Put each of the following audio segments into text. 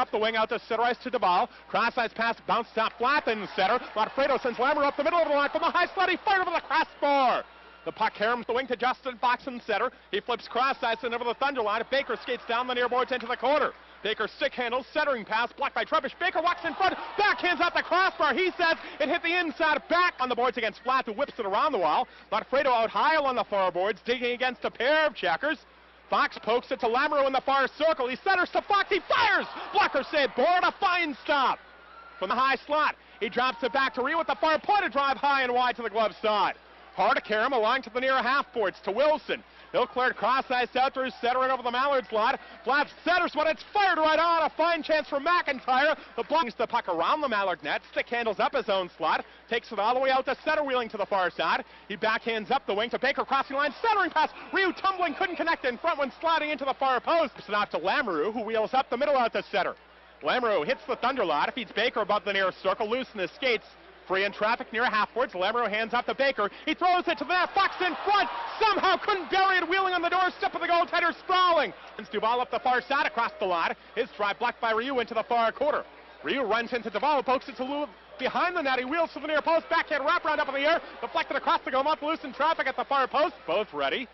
up the wing out to center ice to DeVal. Cross ice pass, bounce top flat in center. Lafredo sends Lamoureux up the middle of the line from the high slot. He fired over the crossbar. The puck caroms the wing to Justin Fox in center. He flips cross ice and over the Thunder line. Baker skates down the near boards into the corner. Baker stick handles, centering pass, blocked by Trebuch. Baker walks in front, backhands out the crossbar. He says it hit the inside, back on the boards against Flat, who whips it around the wall. Lafredo out high on the far boards, digging against a pair of checkers. Fox pokes it to Lamoureux in the far circle. He centers to Fox. He fires. Blocker save. Boron a fine stop from the high slot. He drops it back to Ryu with the far point to drive high and wide to the glove side. Hard to carry him along to the near half boards to Wilson. He'll clear cross ice out through center and over the Mallards lot. Flat centers when it's fired right on. A fine chance for McIntyre. The blocks the puck around the Mallard net. Stick handles up his own slot. Takes it all the way out to center, wheeling to the far side. He backhands up the wing to Baker, crossing line, centering pass. Ryu tumbling, couldn't connect in front when sliding into the far post. It's off to Lamoureux, who wheels up the middle out to center. Lamoureux hits the Thunder lot, feeds Baker above the near circle, loose in his skates. Free in traffic near half-boards. Lamoureux hands off to Baker. He throws it to the net. Fox in front. Somehow couldn't bury it. Wheeling on the doorstep of the goaltender, sprawling. Sends Duval up the far side across the line. His drive blocked by Ryu into the far quarter. Ryu runs into Duval, pokes it to Lowe behind the net. He wheels to the near post. Backhand wraparound up in the air. Deflected across the goal. Up loose in traffic at the far post. Both ready.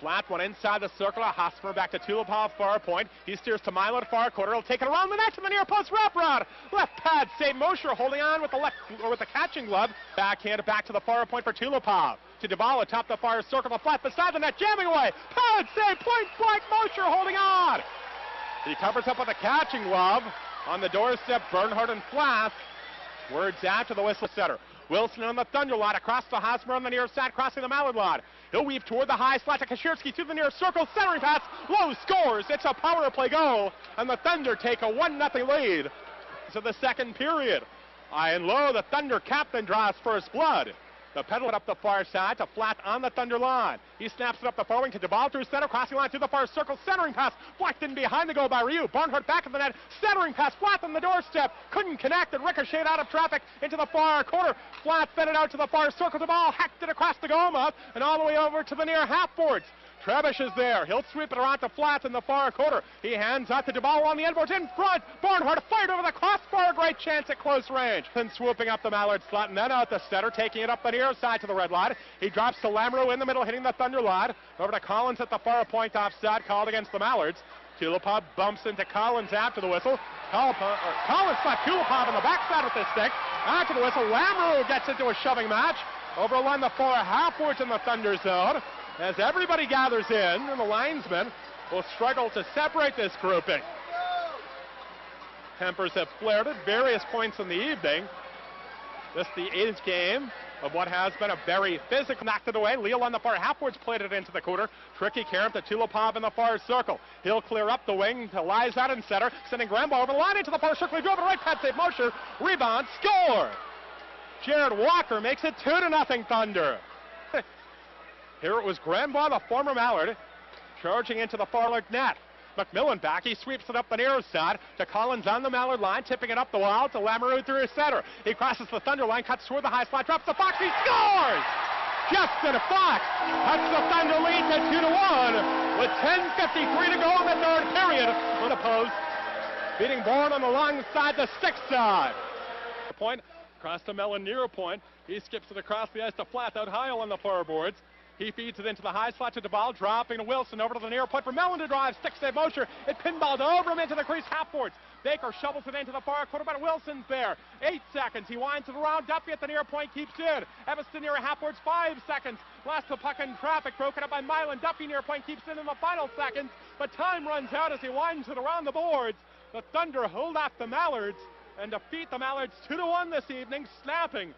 Flat one inside the circle. Hosmer back to Tulipov far point. He steers to Milo at far quarter. He'll take it around the net to the near post wraparound. Left pad save. Mosher holding on with the left or with the catching glove. Backhand back to the far point for Tulipov. To Duval atop the far circle. The flat beside the net jamming away. Pad save. Point blank. Mosher holding on. He covers up with a catching glove on the doorstep. Bernhardt and Flass. Words out to the whistle setter. Wilson on the Thunder lot across the Hosmer on the near side, crossing the Mallard lot. He'll weave toward the high slot to Kashirski to the near circle, centering pass. Lowe scores. It's a power play goal, and the Thunder take a 1-0 lead to the second period. Ian Lowe, the Thunder captain, draws first blood. The pedal up the far side to Flat on the Thunder line. He snaps it up the far wing to DeVal through center, crossing line to the far circle, centering pass. Blocked in behind the goal by Ryu. Barnhart back of the net, centering pass. Flat on the doorstep. Couldn't connect and ricocheted out of traffic into the far corner. Flat fed it out to the far circle. DeVal hacked it across the goal mouth and all the way over to the near half boards. Trebuch is there. He'll sweep it around to Flat in the far quarter. He hands out to DeVal on the end boards in front. Barnhart fired over the crossbar. Great chance at close range. Then swooping up the Mallard slot and then out the center, taking it up the near side to the red line. He drops to Lamoureux in the middle, hitting the Thunder line. Over to Collins at the far point offside, called against the Mallards. Tulipov bumps into Collins after the whistle. Collins got Tulipov on the backside with the stick. After the whistle, Lamoureux gets into a shoving match. Over along the far half-boards in the Thunder zone. As everybody gathers in, and the linesmen will struggle to separate this grouping. Tempers have flared at various points in the evening. This the 8th game of what has been a very physical. Knocked it away. Leal on the far half-boards played it into the corner. Tricky carom to Tulipov in the far circle. He'll clear up the wing to lies out in center, sending Grambaugh over the line into the far circle. He drove it right pad save. Mosher, rebound, score! Jared Walker makes it 2-0 Thunder. Here it was Grambaugh, the former Mallard, charging into the far left net. McMillan back. He sweeps it up the near side to Collins on the Mallard line, tipping it up the wall to Lamoureux through his center. He crosses the Thunder line, cuts toward the high slot, drops the Fox. He scores! Justin Fox cuts the Thunder lead to 2-1 with 10:53 to go in the third period on the post, beating Boron on the long side, the 6th side. The point across to Mellon near point. He skips it across the ice to Flat out high on the far boards. He feeds it into the high slot to DeVal, dropping to Wilson over to the near point for Mellon to drive. Stick save Mosher. It pinballed over him into the crease half boards. Baker shovels it into the far quarter, but Wilson's there. 8 seconds. He winds it around. Duffy at the near point keeps in. Evanston near half boards. 5 seconds. Last the puck in traffic, broken up by Milan. Duffy near point keeps in the final seconds, but time runs out as he winds it around the boards. The Thunder hold off the Mallards and defeat the Mallards 2-1 this evening, snapping